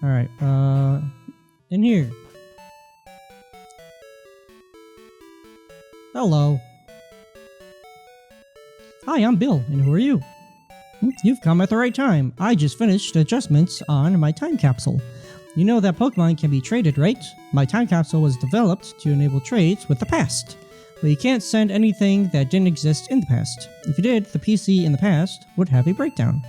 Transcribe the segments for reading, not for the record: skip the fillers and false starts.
Alright, in here. Hello. Hi, I'm Bill, and who are you? You've come at the right time. I just finished adjustments on my time capsule. You know that Pokemon can be traded, right? My time capsule was developed to enable trades with the past. But you can't send anything that didn't exist in the past. If you did, the PC in the past would have a breakdown.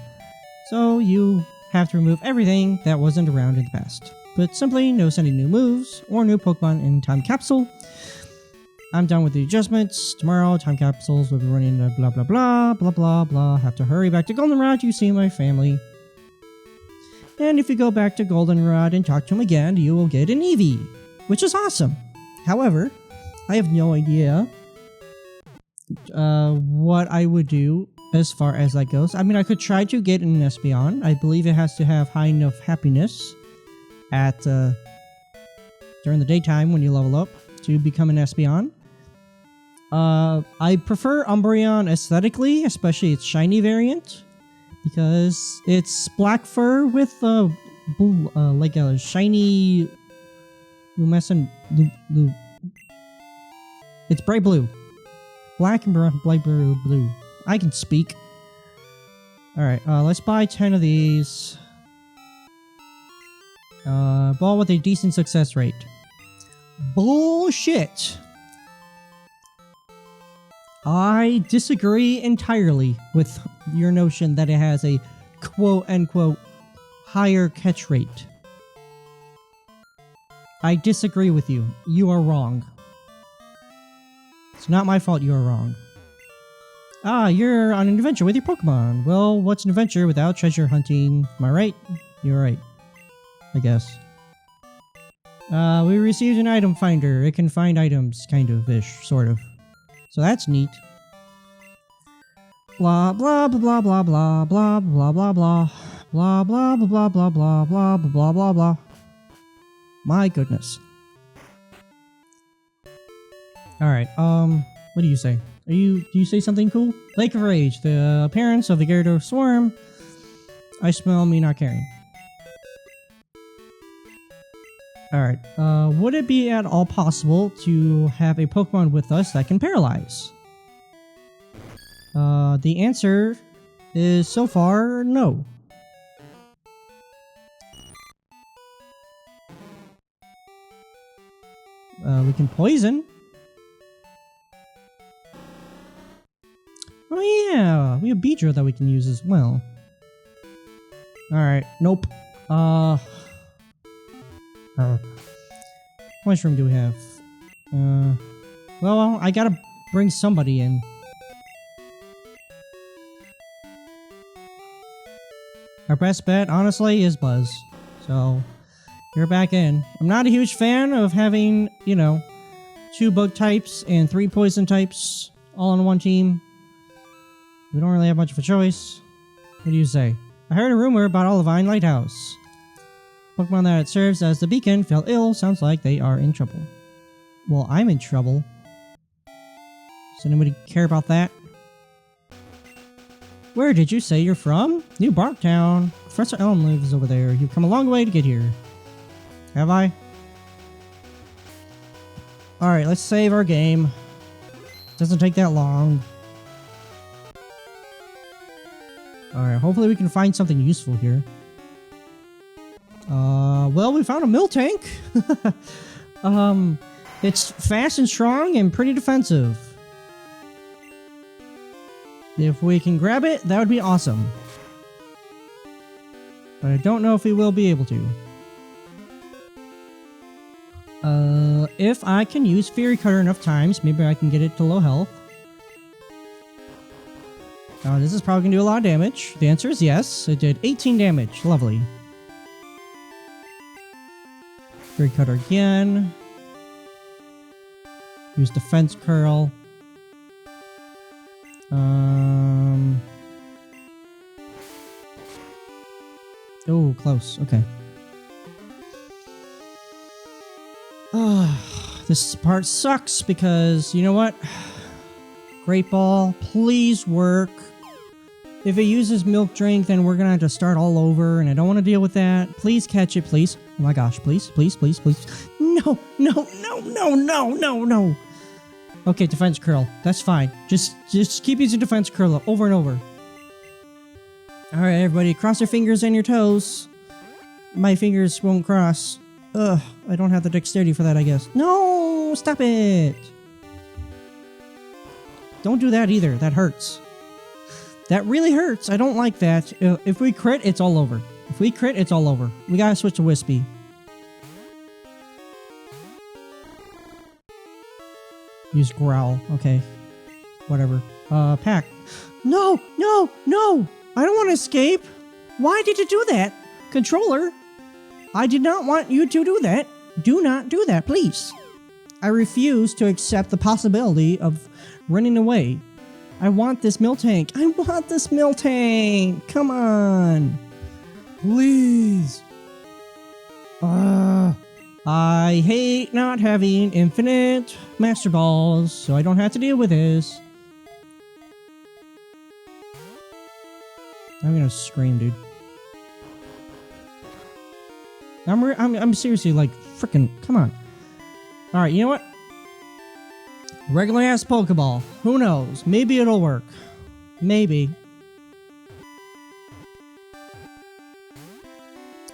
So you have to remove everything that wasn't around in the past. But simply no sending new moves or new Pokemon in time capsule. I'm done with the adjustments. Tomorrow, time capsules will be running blah blah blah blah blah blah. Have to hurry back to Goldenrod to see my family. And if you go back to Goldenrod and talk to him again, you will get an Eevee, which is awesome. However, I have no idea what I would do as far as that goes. I mean, I could try to get an Espeon. I believe it has to have high enough happiness at during the daytime when you level up to become an Espeon. I prefer Umbreon aesthetically, especially its shiny variant, because it's black fur with like a shiny luminescent. It's bright blue, black and bright blue. I can speak. All right, let's buy 10 of these. Ball with a decent success rate. Bullshit. I disagree entirely with your notion that it has a quote-unquote higher catch rate. I disagree with you. You are wrong. It's not my fault you are wrong. Ah, you're on an adventure with your Pokemon. Well, what's an adventure without treasure hunting? Am I right? You're right. I guess. We received an item finder. It can find items, kind of-ish, sort of. So that's neat. Blah blah blah blah blah blah blah blah blah blah blah blah blah blah blah blah blah blah blah. My goodness. Alright, what do you say? Do you say something cool? Lake of Rage, the appearance of the Gyarados swarm. I smell me not caring. Alright, would it be at all possible to have a Pokemon with us that can paralyze? The answer is so far no. We can poison. Oh yeah, we have Beedrill that we can use as well. Alright, nope. How much room do we have? Well, I gotta bring somebody in. Our best bet, honestly, is Buzz. So, you're back in. I'm not a huge fan of having, you know, 2 bug types and 3 poison types all on one team. We don't really have much of a choice. What do you say? I heard a rumor about Olivine Lighthouse. Pokemon that serves as the beacon fell ill. Sounds like they are in trouble. Well, I'm in trouble. Does anybody care about that? Where did you say you're from? New Barktown. Professor Elm lives over there. You've come a long way to get here. Have I? Alright, let's save our game. Doesn't take that long. Alright, hopefully we can find something useful here. Well, we found a Miltank. It's fast and strong and pretty defensive. If we can grab it, that would be awesome. But I don't know if we will be able to. If I can use Fury Cutter enough times, maybe I can get it to low health. This is probably going to do a lot of damage. The answer is yes. It did 18 damage. Lovely. Fury Cutter again. Use Defense Curl. Oh, close. Okay. This part sucks because, you know what? Great Ball, please work. If it uses milk drink, then we're gonna have to start all over, and I don't want to deal with that. Please catch it, please. Oh my gosh, please, please, please, please. No, no, no, no, no, no, no. Okay, defense curl. That's fine. Just keep using defense curl over and over. Alright, everybody, cross your fingers and your toes. My fingers won't cross. Ugh, I don't have the dexterity for that, I guess. No, stop it. Don't do that either. That hurts. That really hurts. I don't like that. If we crit, it's all over. If we crit, it's all over. We gotta switch to Wispy. Use Growl. Okay. Whatever. Pack. No! No! No! I don't want to escape! Why did you do that? Controller? I did not want you to do that. Do not do that, please. I refuse to accept the possibility of running away. I want this Miltank. I want this Miltank. Come on. Please. I hate not having infinite Master Balls, so I don't have to deal with this. I'm gonna scream, dude. I'm seriously like freaking. Come on. All right, you know what? Regular ass Pokeball. Who knows? Maybe it'll work. Maybe.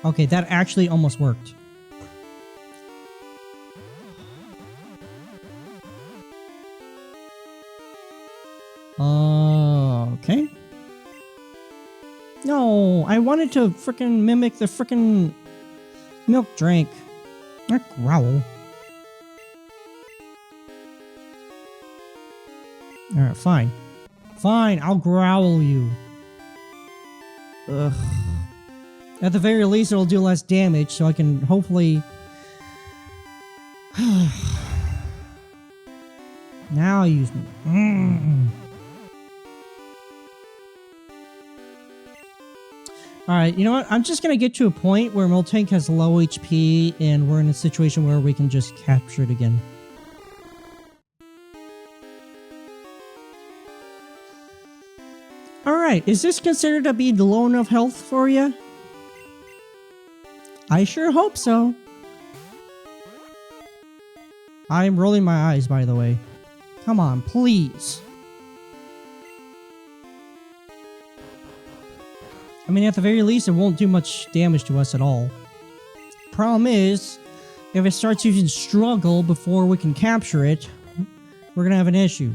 Okay, that actually almost worked. Okay. No, I wanted to frickin' mimic the frickin' milk drink. Not growl. Alright, fine. Fine, I'll growl you. Ugh. At the very least, it'll do less damage, so I can hopefully... Now I use... Alright, you know what? I'm just gonna get to a point where Miltank has low HP, and we're in a situation where we can just capture it again. Alright, is this considered to be low enough health for you? I sure hope so. I'm rolling my eyes, by the way. Come on, please. I mean, at the very least, it won't do much damage to us at all. Problem is, if it starts using Struggle before we can capture it, we're gonna have an issue.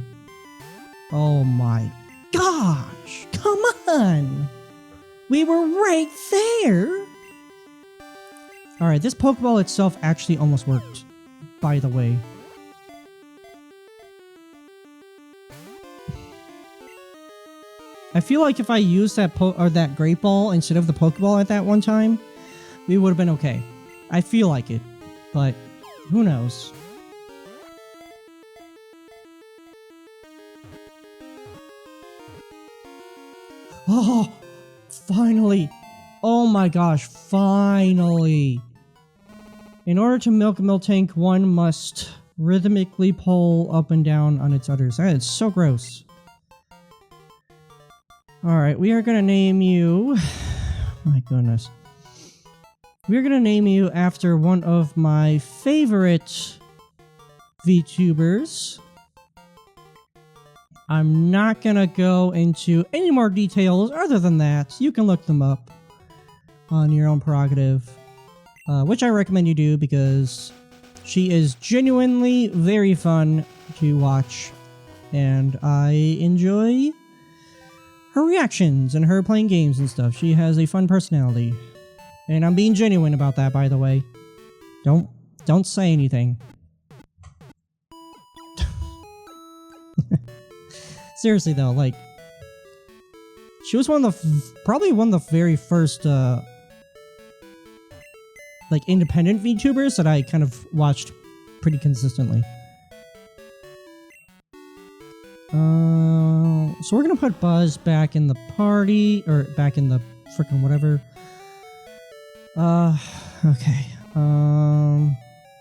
Oh my gosh! Come on! We were right there! Alright, this Pokeball itself actually almost worked, by the way. I feel like if I used that Great Ball instead of the Pokeball at that one time, we would have been okay. I feel like it, but who knows? Oh, finally! Oh my gosh, finally! In order to milk a Miltank, one must rhythmically pull up and down on its udders. That is so gross. Alright, we are gonna name you... My goodness. We're gonna name you after one of my favorite VTubers. I'm not gonna go into any more details other than that. You can look them up on your own prerogative. Which I recommend you do because she is genuinely very fun to watch. And I enjoy her reactions and her playing games and stuff. She has a fun personality. And I'm being genuine about that, by the way. Don't say anything. Seriously though, like, she was probably one of the very first, like, independent VTubers that I kind of watched pretty consistently. So we're gonna put Buzz back in the party, or back in the frickin' whatever. Okay.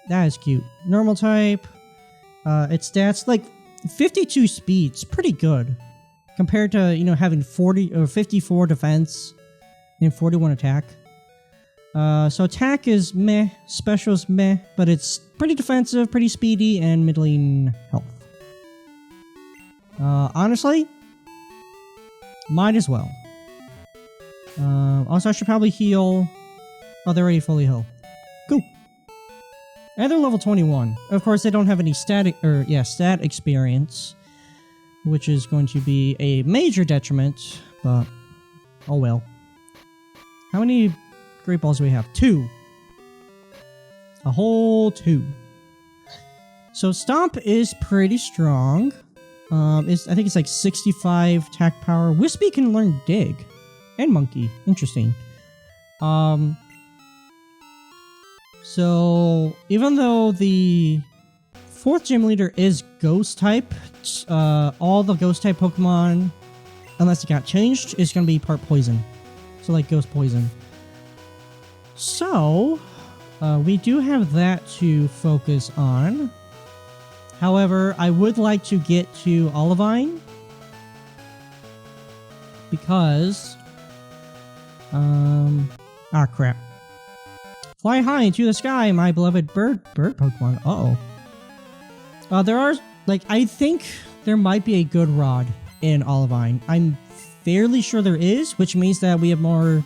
That is cute. Normal type. Its stats, like, 52 speed's pretty good. compared to, you know, having 40 or 54 defense and 41 attack. So attack is meh, special is meh, but it's pretty defensive, pretty speedy, and middling health. Honestly, might as well. Also, I should probably heal. Oh, they're already fully healed. Cool. And they're level 21. Of course, they don't have any stat experience, which is going to be a major detriment, but oh well. How many Great Balls do we have? 2. A whole 2. So Stomp is pretty strong. I think it's like 65 attack power. Wispy can learn Dig. And Monkey. Interesting. So even though the 4th gym leader is Ghost type, all the Ghost type Pokemon, unless it got changed, is going to be part Poison. So like Ghost Poison. So we do have that to focus on. However, I would like to get to Olivine because crap. Fly high into the sky, my beloved bird Pokemon. Uh-oh. There are, like, I think there might be a good rod in Olivine. I'm fairly sure there is, which means that we have more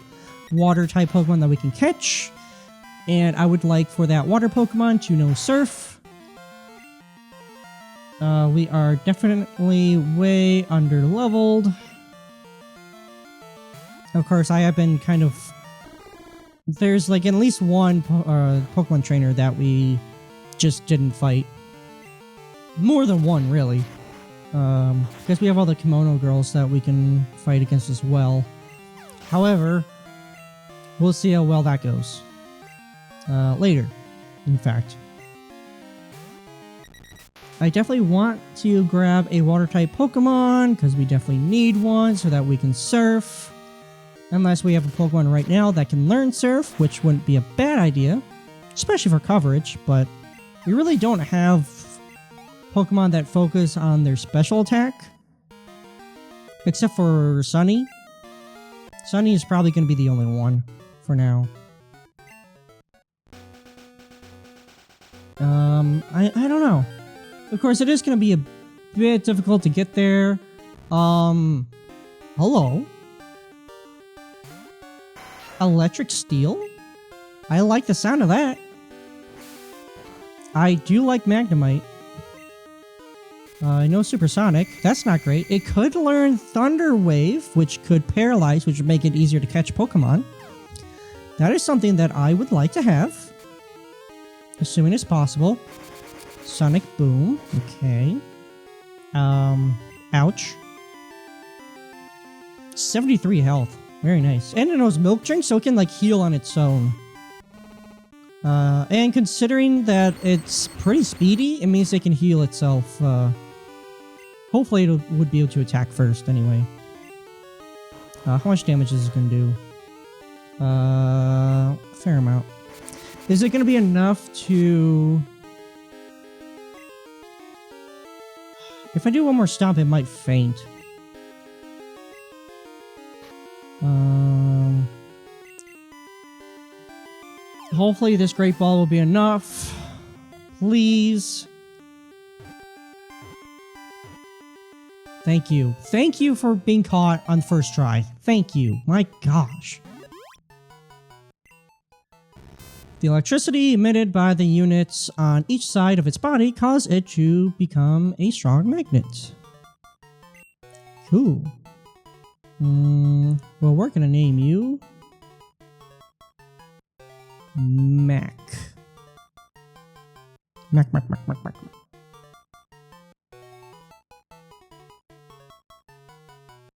water type Pokemon that we can catch. And I would like for that water Pokemon to know Surf. We are definitely way under leveled. Of course, I have been kind of... There's like at least one Pokemon trainer that we just didn't fight. More than one, really. Because we have all the kimono girls that we can fight against as well. However, we'll see how well that goes. Later, in fact. I definitely want to grab a water-type Pokemon, because we definitely need one so that we can surf. Unless we have a Pokemon right now that can learn Surf, which wouldn't be a bad idea. Especially for coverage, but we really don't have Pokemon that focus on their special attack. Except for Sunny. Sunny is probably going to be the only one for now. I don't know. Of course, it is going to be a bit difficult to get there. Hello? Electric Steel? I like the sound of that. I do like Magnemite. I know Supersonic. That's not great. It could learn Thunder Wave, which could paralyze, which would make it easier to catch Pokemon. That is something that I would like to have. Assuming it's possible. Sonic Boom. Okay. Ouch. 73 health. Very nice. And it knows Milk Drink, so it can like heal on its own. And considering that it's pretty speedy, it means it can heal itself. Hopefully it would be able to attack first anyway. How much damage is it going to do? Fair amount. Is it going to be enough to... If I do one more stomp, it might faint. Hopefully this Great Ball will be enough. Please. Thank you. Thank you for being caught on first try. Thank you. My gosh. The electricity emitted by the units on each side of its body cause it to become a strong magnet. Cool. Well, we're gonna name you Mac. Mac.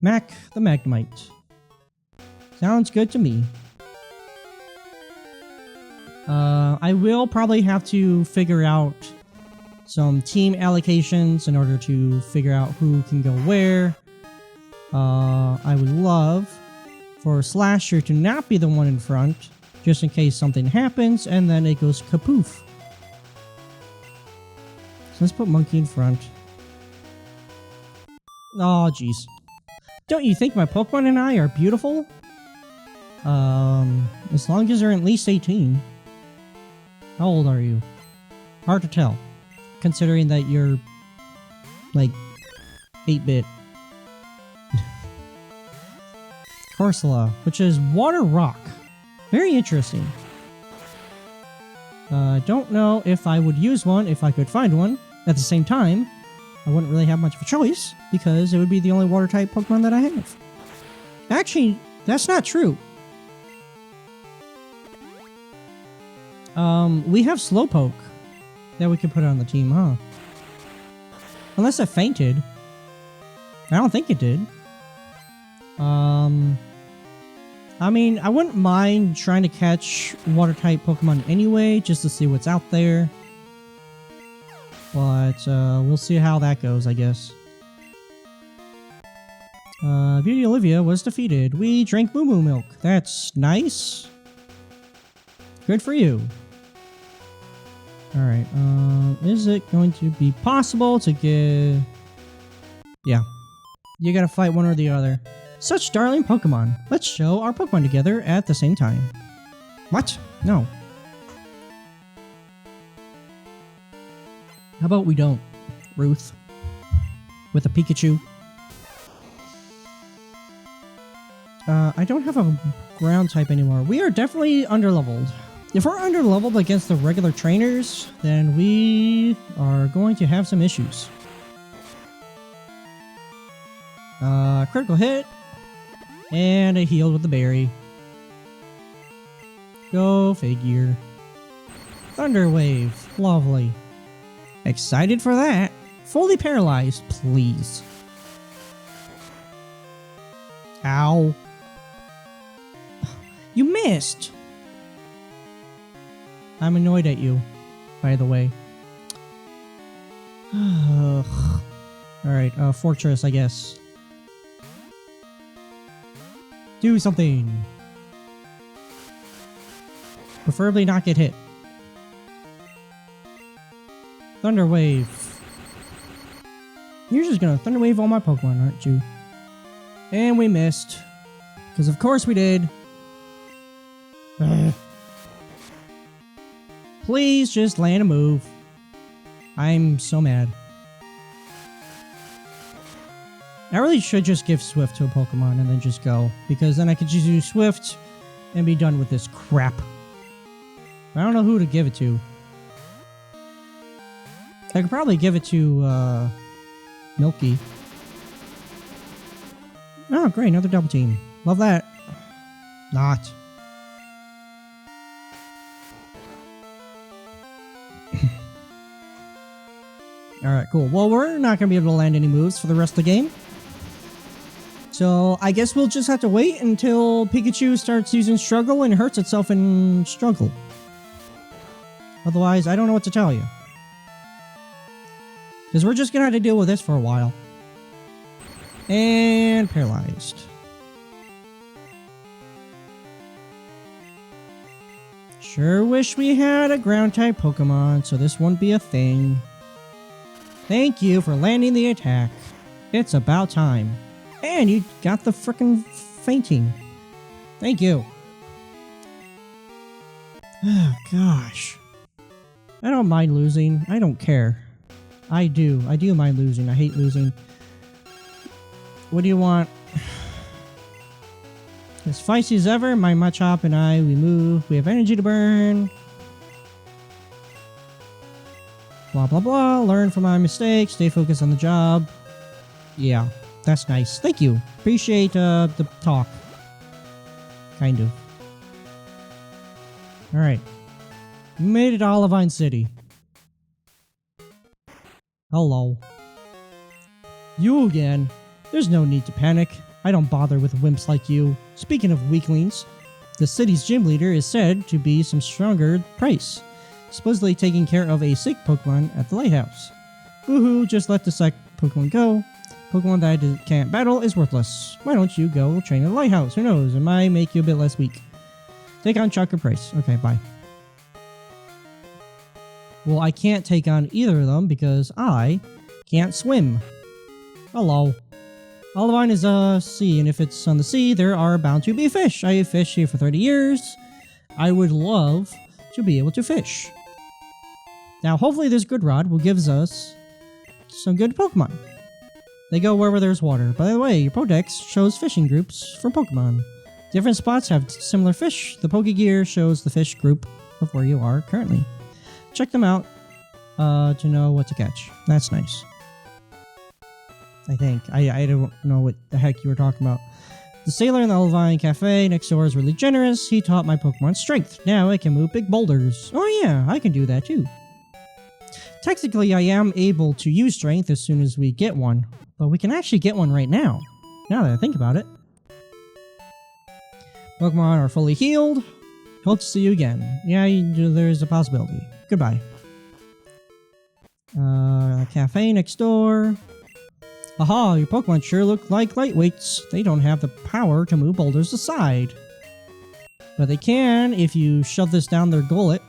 Mac the Magnemite. Sounds good to me. I will probably have to figure out some team allocations in order to figure out who can go where. I would love for Slasher to not be the one in front, just in case something happens, and then it goes kapoof. So let's put Monkey in front. Oh, jeez. Don't you think my Pokemon and I are beautiful? As long as they're at least 18. How old are you? Hard to tell, considering that you're, like, 8-bit. Corsola, which is water rock. Very interesting. Don't know if I would use one if I could find one. At the same time, I wouldn't really have much of a choice because it would be the only water-type Pokemon that I have. Actually, that's not true. We have Slowpoke that we could put on the team, huh? Unless it fainted. I don't think it did. I mean, I wouldn't mind trying to catch water-type Pokemon anyway, just to see what's out there. But, we'll see how that goes, I guess. Beauty Olivia was defeated. We drank Moo Moo Milk. That's nice. Good for you. Alright, is it going to be possible to get... Yeah. You gotta fight one or the other. Such darling Pokemon. Let's show our Pokemon together at the same time. What? No. How about we don't, Ruth? With a Pikachu. I don't have a ground type anymore. We are definitely underleveled. If we're underleveled against the regular trainers, then we are going to have some issues. Critical hit. And a heal with the berry. Go figure. Thunder Wave. Lovely. Excited for that. Fully paralyzed, please. Ow. You missed. I'm annoyed at you, by the way. Alright, Fortress, I guess. Do something. Preferably not get hit. Thunder Wave. You're just gonna Thunder Wave all my Pokemon, aren't you? And we missed. Because of course we did. Please just land a move. I'm so mad. I really should just give Swift to a Pokemon and then just go. Because then I could just use Swift and be done with this crap. I don't know who to give it to. I could probably give it to, Milky. Oh, great, another double team. Love that. Not. Alright, cool. Well, we're not going to be able to land any moves for the rest of the game. So, I guess we'll just have to wait until Pikachu starts using Struggle and hurts itself in Struggle. Otherwise, I don't know what to tell you. Because we're just going to have to deal with this for a while. And paralyzed. Sure wish we had a ground-type Pokemon, so this wouldn't be a thing. Thank you for landing the attack. It's about time. And you got the frickin' fainting. Thank you. Oh, gosh. I don't mind losing. I don't care. I do. I do mind losing. I hate losing. What do you want? As feisty as ever, my Machop and I, we move. We have energy to burn. Blah, blah, blah. Learn from my mistakes. Stay focused on the job. Yeah, that's nice. Thank you. Appreciate the talk. Kind of. Alright. We made it to Olivine City. Hello. You again. There's no need to panic. I don't bother with wimps like you. Speaking of weaklings, the city's gym leader is said to be some stronger price, supposedly taking care of a sick Pokemon at the lighthouse. Woohoo, just let the sick Pokemon go. Pokemon that I can't battle is worthless. Why don't you go train at the lighthouse? Who knows, it might make you a bit less weak. Take on Chuck or Price. Okay, bye. Well, I can't take on either of them because I can't swim. Hello. Olivine is a sea, and if it's on the sea, there are bound to be fish. I fished here for 30 years. I would love to be able to fish. Now, hopefully this good rod will give us some good Pokemon. They go wherever there's water. By the way, your Podex shows fishing groups for Pokemon. Different spots have similar fish. The Pokegear shows the fish group of where you are currently. Check them out to know what to catch. That's nice. I think. I don't know what the heck you were talking about. The sailor in the Olivine Cafe next door is really generous. He taught my Pokemon strength. Now I can move big boulders. Oh yeah, I can do that too. Technically, I am able to use strength as soon as we get one. But we can actually get one right now. Now that I think about it. Pokemon are fully healed. Hope to see you again. Yeah, there's a possibility. Goodbye. Cafe next door. Aha, your Pokemon sure look like lightweights. They don't have the power to move boulders aside. But they can if you shove this down their gullet.